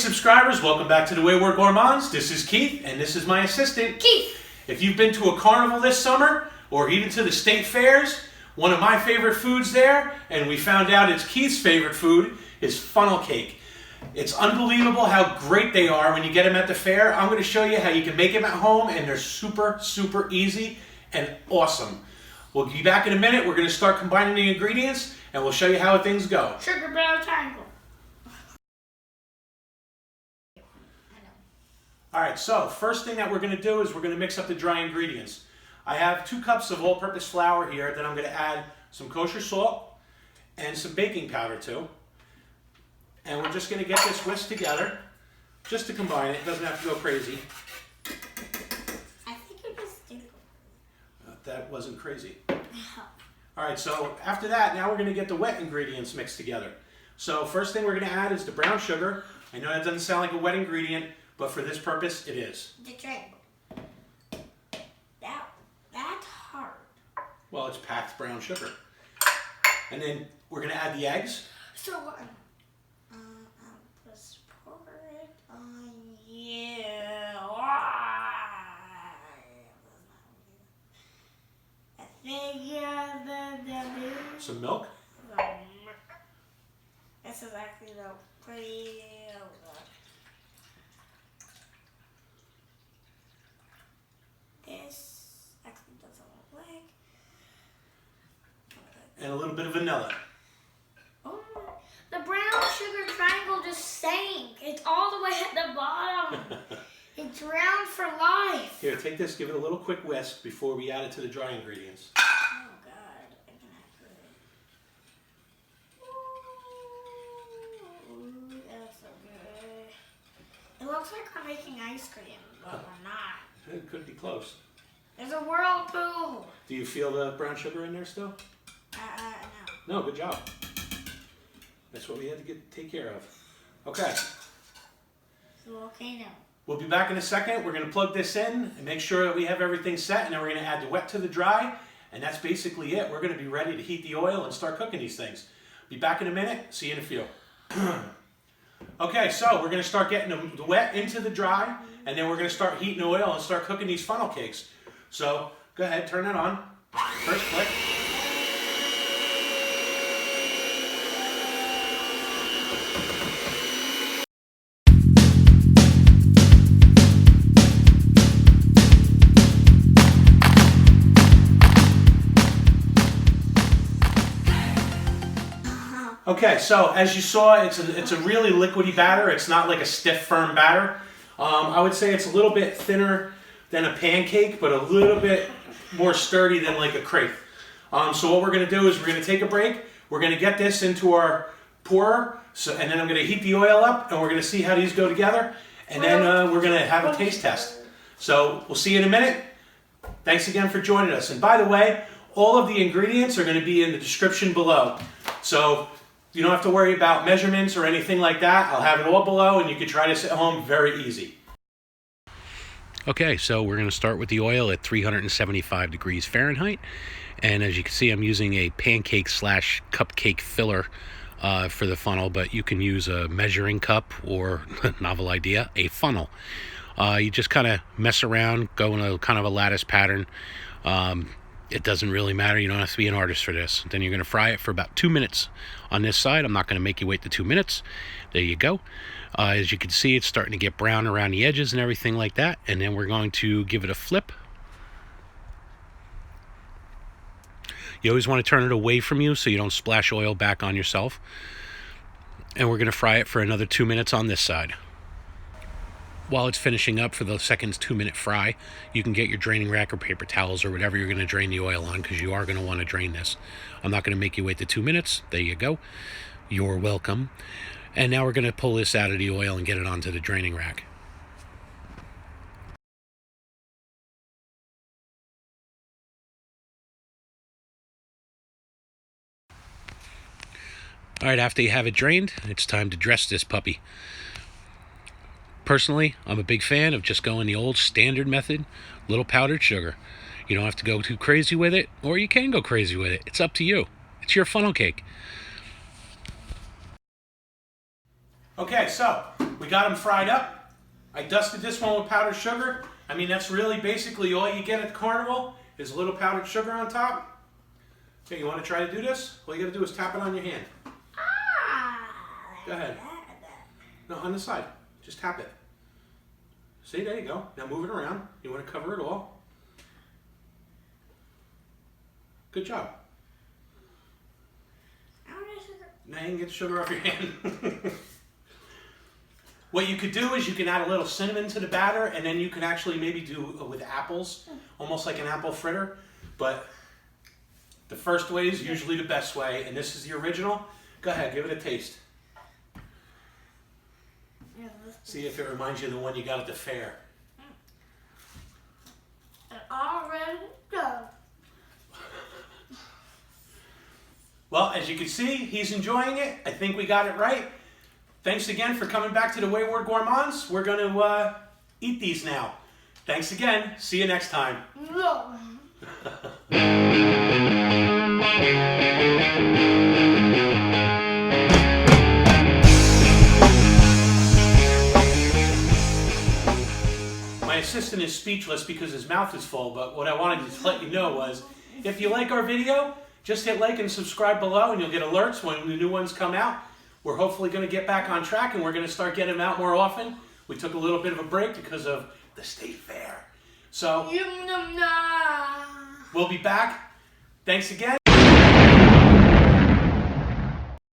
subscribers, welcome back to The Wayward Gourmands. This is Keith, and this is my assistant, Keith. If you've been to a carnival this summer, or even to the state fairs, one of my favorite foods there, and we found out it's Keith's favorite food, is funnel cake. It's unbelievable how great they are when you get them at the fair. I'm going to show you how you can make them at home, and they're super, super easy and awesome. We'll be back in a minute. We're going to start combining the ingredients, and we'll show you how things go. Sugar brown triangle. Alright, so first thing that we're going to do is we're going to mix up the dry ingredients. I have 2 cups of all-purpose flour here. Then I'm going to add some kosher salt and some baking powder too. And we're just going to get this whisked together just to combine it. It doesn't have to go crazy. I think it was stupid. That wasn't crazy. Alright, so after that, now we're going to get the wet ingredients mixed together. So first thing we're going to add is the brown sugar. I know that doesn't sound like a wet ingredient, but for this purpose, it is. The triangle. That's hard. Well, it's packed brown sugar. And then we're going to add the eggs. So what? Just pour it on you. Some milk. This is actually the pretty. This actually doesn't look like. And a little bit of vanilla. Oh, the brown sugar triangle just sank. It's all the way at the bottom. It's drowned for life. Here, take this, give it a little quick whisk before we add it to the dry ingredients. Oh God, I can have it. Ooh, that's so good. It looks like we're making ice cream, but we're not. It could be close. There's a whirlpool. Do you feel the brown sugar in there still? No. No, good job. That's what we had to take care of. Okay. So okay now. We'll be back in a second. We're going to plug this in and make sure that we have everything set, and then we're going to add the wet to the dry, and that's basically it. We're going to be ready to heat the oil and start cooking these things. Be back in a minute. See you in a few. Okay, so we're going to start getting the wet into the dry, and then we're going to start heating the oil and start cooking these funnel cakes. So go ahead, turn that on. First click. Okay, so as you saw, it's a really liquidy batter. It's not like a stiff, firm batter. I would say it's a little bit thinner than a pancake, but a little bit more sturdy than like a crepe. So what we're going to do is we're going to take a break. We're going to get this into our pourer, and then I'm going to heat the oil up, and we're going to see how these go together, and then we're going to have a taste test. So we'll see you in a minute. Thanks again for joining us. And by the way, all of the ingredients are going to be in the description below. So you don't have to worry about measurements or anything like that. I'll have it all below, and you can try this at home very easy. Okay, so we're going to start with the oil at 375 degrees Fahrenheit. And as you can see, I'm using a pancake / cupcake filler for the funnel, but you can use a measuring cup or, novel idea, a funnel. You just kind of mess around, go in a kind of a lattice pattern. It doesn't really matter. You don't have to be an artist for this. Then you're going to fry it for about 2 minutes on this side. I'm not going to make you wait the 2 minutes. There you go. As you can see, it's starting to get brown around the edges and everything like that. And then we're going to give it a flip. You always want to turn it away from you so you don't splash oil back on yourself. And we're going to fry it for another 2 minutes on this side. While it's finishing up for the second 2-minute fry, you can get your draining rack or paper towels or whatever you're going to drain the oil on, because you are going to want to drain this. I'm not going to make you wait the 2 minutes. There you go. You're welcome. And now we're going to pull this out of the oil and get it onto the draining rack. All right, after you have it drained, it's time to dress this puppy. Personally, I'm a big fan of just going the old standard method, little powdered sugar. You don't have to go too crazy with it, or you can go crazy with it. It's up to you. It's your funnel cake. Okay, so We got them fried up. I dusted this one with powdered sugar. I mean, that's really basically all you get at the carnival is a little powdered sugar on top. Okay, you want to try to do this? All you got to do is tap it on your hand. Go ahead. No, on the side. Just tap it. See, there you go. Now move it around. You want to cover it all. Good job. Now you can get the sugar off your hand. What you could do is you can add a little cinnamon to the batter, and then you can actually maybe do with apples, almost like an apple fritter. But the first way is usually the best way, and this is the original. Go ahead, give it a taste. See if it reminds you of the one you got at the fair. Already done. Well, as you can see, he's enjoying it. I think we got it right. Thanks again for coming back to the Wayward Gourmands. We're going to eat these now. Thanks again. See you next time. No. My assistant is speechless because his mouth is full, but what I wanted to let you know was, if you like our video, just hit like and subscribe below and you'll get alerts when the new ones come out. We're hopefully going to get back on track and we're going to start getting them out more often. We took a little bit of a break because of the state fair. So, we'll be back. Thanks again.